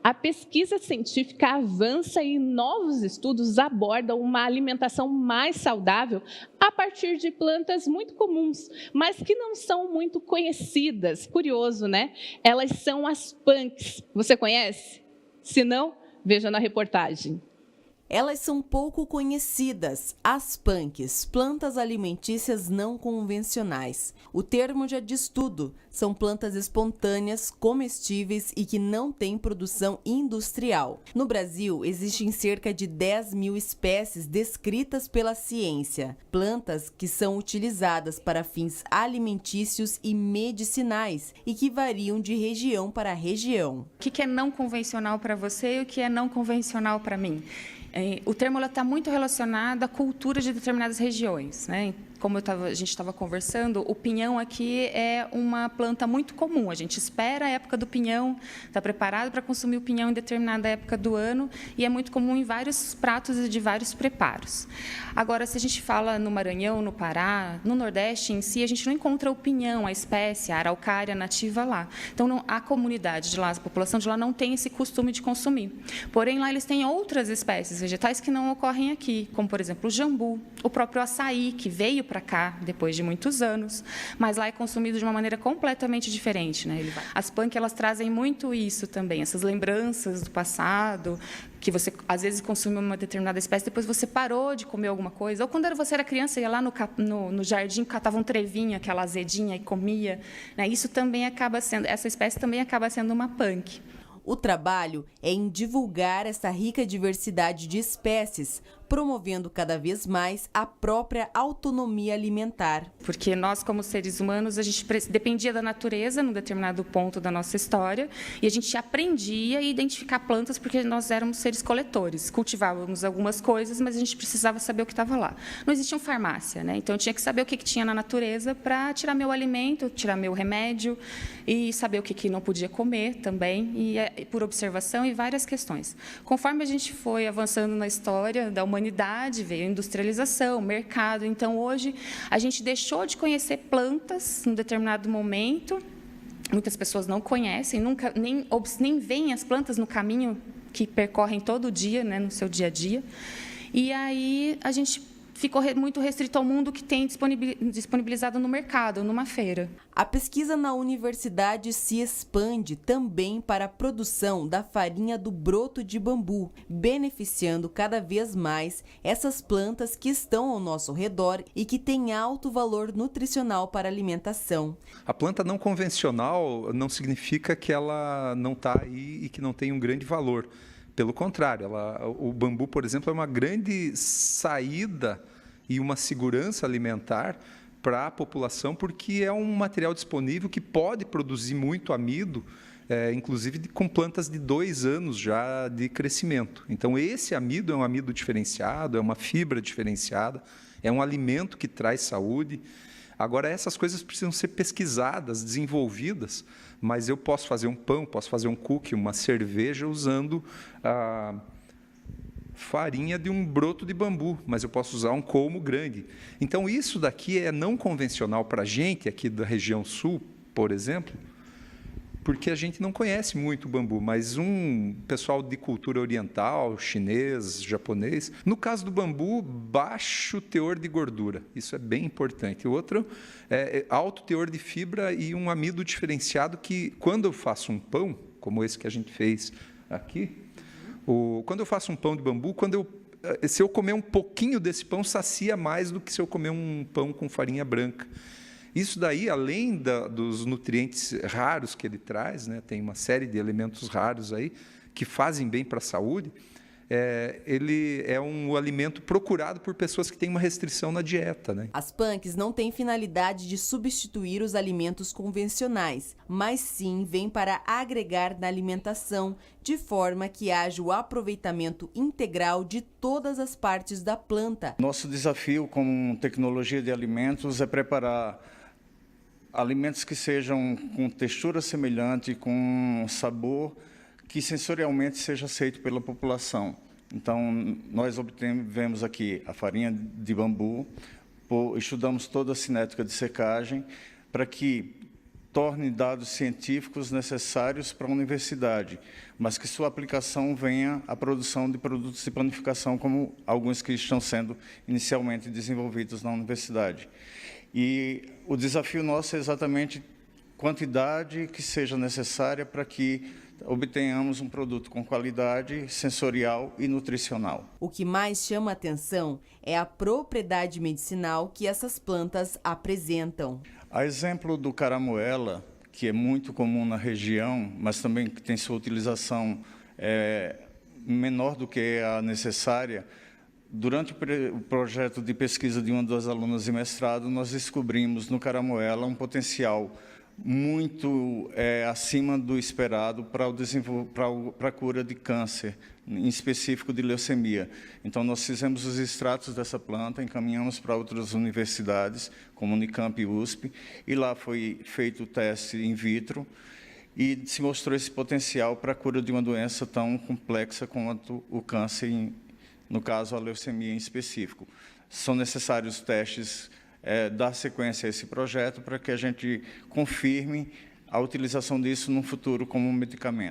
A pesquisa científica avança e novos estudos abordam uma alimentação mais saudável a partir de plantas muito comuns, mas que não são muito conhecidas. Curioso, né? Elas são as punks. Você conhece? Se não, veja na reportagem. Elas são pouco conhecidas, as punks, plantas alimentícias não convencionais. O termo já diz tudo, são plantas espontâneas, comestíveis e que não têm produção industrial. No Brasil, existem cerca de 10 mil espécies descritas pela ciência. Plantas que são utilizadas para fins alimentícios e medicinais e que variam de região para região. O que é não convencional para você e o que é não convencional para mim? O termo está muito relacionado à cultura de determinadas regiões, né? Como a gente estava conversando, o pinhão aqui é uma planta muito comum. A gente espera a época do pinhão, está preparado para consumir o pinhão em determinada época do ano e é muito comum em vários pratos e de vários preparos. Agora, se a gente fala no Maranhão, no Pará, no Nordeste em si, a gente não encontra o pinhão, a espécie, a araucária nativa lá. Então, a comunidade de lá, a população de lá não tem esse costume de consumir. Porém, lá eles têm outras espécies vegetais que não ocorrem aqui, como, por exemplo, o jambu, o próprio açaí, que veio para cá depois de muitos anos, mas lá é consumido de uma maneira completamente diferente, né? As punk, elas trazem muito isso também, essas lembranças do passado, que você às vezes consome uma determinada espécie, depois você parou de comer alguma coisa, ou quando você era criança, ia lá no jardim, catava um trevinho, aquela azedinha, e comia, né? Isso também acaba sendo, essa espécie também acaba sendo uma punk. O trabalho é em divulgar essa rica diversidade de espécies, promovendo cada vez mais a própria autonomia alimentar. Porque nós, como seres humanos, a gente dependia da natureza num determinado ponto da nossa história e a gente aprendia a identificar plantas porque nós éramos seres coletores. Cultivávamos algumas coisas, mas a gente precisava saber o que estava lá. Não existia uma farmácia, né? Então eu tinha que saber o que tinha na natureza para tirar meu alimento, tirar meu remédio e saber o que não podia comer também, e por observação e várias questões. Conforme a gente foi avançando na história da humanidade, veio a industrialização, o mercado. Então, hoje, a gente deixou de conhecer plantas em determinado momento. Muitas pessoas não conhecem, nunca nem veem as plantas no caminho que percorrem todo dia, né, no seu dia a dia. E aí, a gente ficou muito restrito ao mundo que tem disponibilizado no mercado, numa feira. A pesquisa na universidade se expande também para a produção da farinha do broto de bambu, beneficiando cada vez mais essas plantas que estão ao nosso redor e que têm alto valor nutricional para a alimentação. A planta não convencional não significa que ela não está aí e que não tem um grande valor. Pelo contrário, o bambu, por exemplo, é uma grande saída e uma segurança alimentar para a população, porque é um material disponível que pode produzir muito amido, inclusive com plantas de 2 anos já de crescimento. Então, esse amido é um amido diferenciado, é uma fibra diferenciada, é um alimento que traz saúde. Agora, essas coisas precisam ser pesquisadas, desenvolvidas, mas eu posso fazer um pão, posso fazer um cookie, uma cerveja usando a farinha de um broto de bambu, mas eu posso usar um colmo grande. Então, isso daqui é não convencional para a gente, aqui da região sul, por exemplo, porque a gente não conhece muito o bambu, mas um pessoal de cultura oriental, chinês, japonês, no caso do bambu, baixo teor de gordura, isso é bem importante. O outro é alto teor de fibra e um amido diferenciado que, quando eu faço um pão, como esse que a gente fez aqui, quando eu faço um pão de bambu, se eu comer um pouquinho desse pão, sacia mais do que se eu comer um pão com farinha branca. Isso daí, além dos nutrientes raros que ele traz, né, tem uma série de elementos raros aí que fazem bem para a saúde, ele é um alimento procurado por pessoas que têm uma restrição na dieta, né? As punks não têm finalidade de substituir os alimentos convencionais, mas sim vêm para agregar na alimentação, de forma que haja o aproveitamento integral de todas as partes da planta. Nosso desafio com tecnologia de alimentos é preparar alimentos que sejam com textura semelhante, com sabor que sensorialmente seja aceito pela população. Então, nós obtivemos aqui a farinha de bambu, estudamos toda a cinética de secagem, para que torne dados científicos necessários para a universidade, mas que sua aplicação venha à produção de produtos de planificação, como alguns que estão sendo inicialmente desenvolvidos na universidade. E o desafio nosso é exatamente quantidade que seja necessária para que obtenhamos um produto com qualidade sensorial e nutricional. O que mais chama a atenção é a propriedade medicinal que essas plantas apresentam. A exemplo do caramuela, que é muito comum na região, mas também que tem sua utilização menor do que a necessária, durante o projeto de pesquisa de uma das alunas de mestrado, nós descobrimos no caramuela um potencial muito acima do esperado para a cura de câncer, em específico de leucemia. Então, nós fizemos os extratos dessa planta, encaminhamos para outras universidades, como Unicamp e USP, e lá foi feito o teste in vitro e se mostrou esse potencial para a cura de uma doença tão complexa quanto o câncer, no caso, a leucemia em específico. São necessários testes dar sequência a esse projeto para que a gente confirme a utilização disso no futuro como um medicamento.